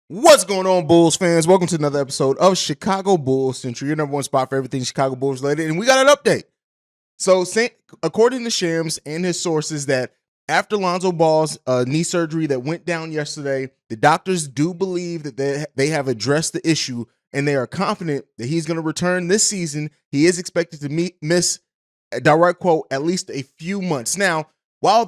What's going on, Bulls fans? Welcome to another episode of Chicago Bulls Central, your number one spot for everything Chicago Bulls related. And we got an update. So, according to Shams and his sources, that after Lonzo Ball's knee surgery that went down yesterday, the doctors do believe that they have addressed the issue and they are confident that he's going to return this season. He is expected to miss, a direct quote, at least a few months. Now, while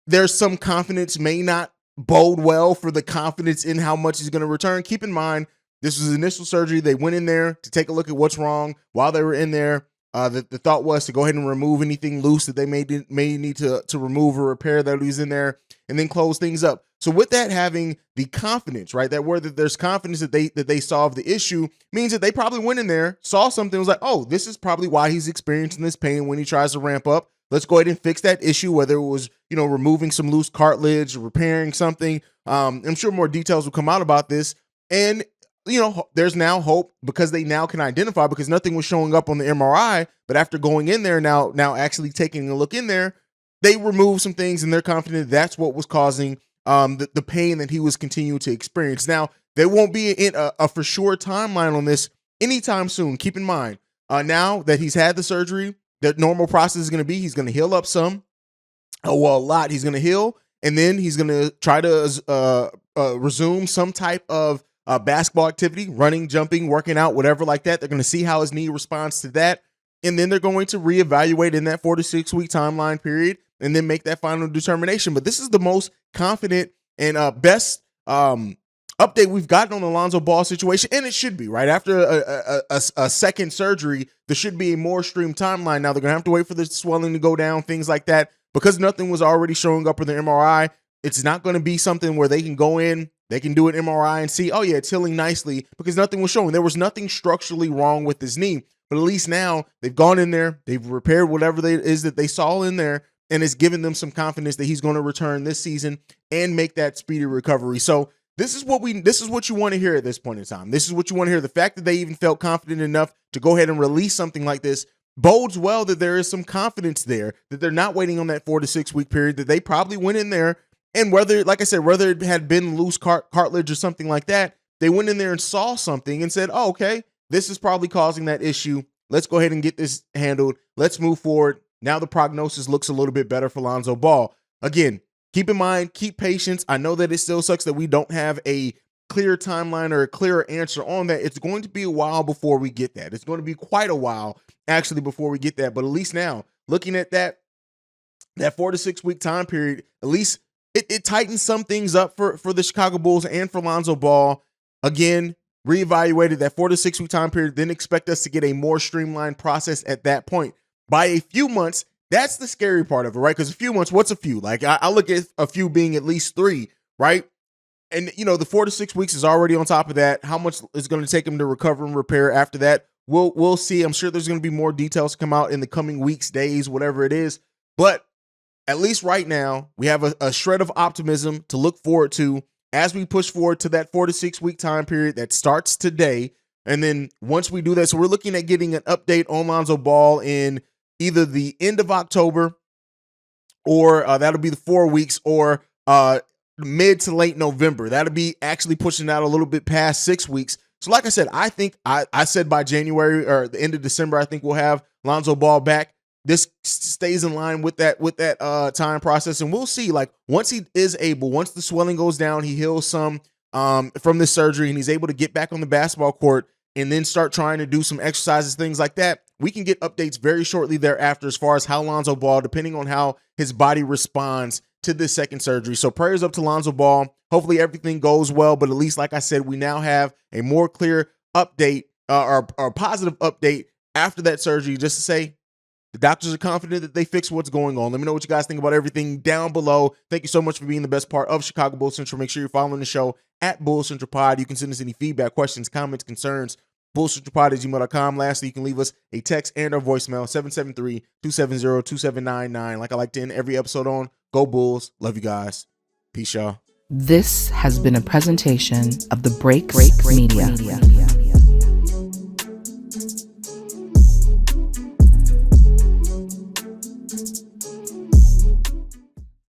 there's some confidence may not bode well for the confidence in how much he's going to return, keep in mind, this was initial surgery. They went in there to take a look at what's wrong. While they were in there, the thought was to go ahead and remove anything loose that they may need to remove or repair that was in there, and then close things up. So with that, having the confidence, right, that word that there's confidence that they solved the issue means that they probably went in there, saw something, was like, oh, this is probably why he's experiencing this pain when he tries to ramp up. Let's go ahead and fix that issue, whether it was, removing some loose cartilage, repairing something. I'm sure more details will come out about this. And, there's now hope because they now can identify, because nothing was showing up on the MRI. But after going in there now actually taking a look in there, they removed some things and they're confident that's what was causing the pain that he was continuing to experience. Now, there won't be a for sure timeline on this anytime soon. Keep in mind, now that he's had the surgery, the normal process is going to be he's going to heal up some, a lot. He's going to heal, and then he's going to try to resume some type of basketball activity, running, jumping, working out, whatever like that. They're going to see how his knee responds to that, and then they're going to reevaluate in that 4 to 6 week timeline period, and then make that final determination. But this is the most confident and best update we've gotten on the Lonzo Ball situation, and it should be, right? After a second surgery, there should be a more streamed timeline. Now, they're going to have to wait for the swelling to go down, things like that. Because nothing was already showing up in the MRI, it's not going to be something where they can go in, they can do an MRI and see, oh yeah, it's healing nicely, because nothing was showing. There was nothing structurally wrong with his knee. But at least now they've gone in there, they've repaired whatever it is that they saw in there, and it's given them some confidence that he's going to return this season and make that speedy recovery. So this is what you want to hear at this point in time. This is what you want to hear. The fact that they even felt confident enough to go ahead and release something like this bodes well that there is some confidence there, that they're not waiting on that 4 to 6 week period, that they probably went in there, and whether it had been loose cartilage or something like that, they went in there and saw something and said, oh, okay, this is probably causing that issue. Let's go ahead and get this handled. Let's move forward. Now the prognosis looks a little bit better for Lonzo Ball. Again, keep in mind, keep patience. I know that it still sucks that we don't have a clear timeline or a clearer answer on that. It's going to be a while before we get that. It's going to be quite a while, actually, before we get that. But at least now, looking at that 4 to 6 week time period, at least it tightens some things up for the Chicago Bulls and for Lonzo Ball. Again, reevaluated that 4 to 6 week time period, then expect us to get a more streamlined process at that point. By a few months, that's the scary part of it, right? Because a few months, what's a few? Like, I look at a few being at least 3, right? And, the 4 to 6 weeks is already on top of that. How much is going to take him to recover and repair after that? We'll see. I'm sure there's going to be more details come out in the coming weeks, days, whatever it is. But at least right now, we have a shred of optimism to look forward to as we push forward to that 4 to 6 week time period that starts today. And then once we do that, so we're looking at getting an update on Lonzo Ball in either the end of October, or that'll be the 4 weeks, or mid to late November. That'll be actually pushing out a little bit past 6 weeks. So like I said, I think I said by January or the end of December, I think we'll have Lonzo Ball back. This stays in line with that time process, and we'll see. Like, once he is able, once the swelling goes down, he heals some from this surgery, and he's able to get back on the basketball court and then start trying to do some exercises, things like that. We can get updates very shortly thereafter as far as how Lonzo Ball, depending on how his body responds to this second surgery. So prayers up to Lonzo Ball. Hopefully everything goes well, but at least, like I said, we now have a more clear update or positive update after that surgery, just to say the doctors are confident that they fix what's going on. Let me know what you guys think about everything down below. Thank you so much for being the best part of Chicago Bulls Central. Make sure you're following the show at Bulls Central Pod. You can send us any feedback, questions, comments, concerns, bullscentralpod@gmail.com. Lastly, you can leave us a text and or voicemail, 773-270-2799. Like I like to end every episode on, go Bulls. Love you guys. Peace, y'all. This has been a presentation of the Break Media.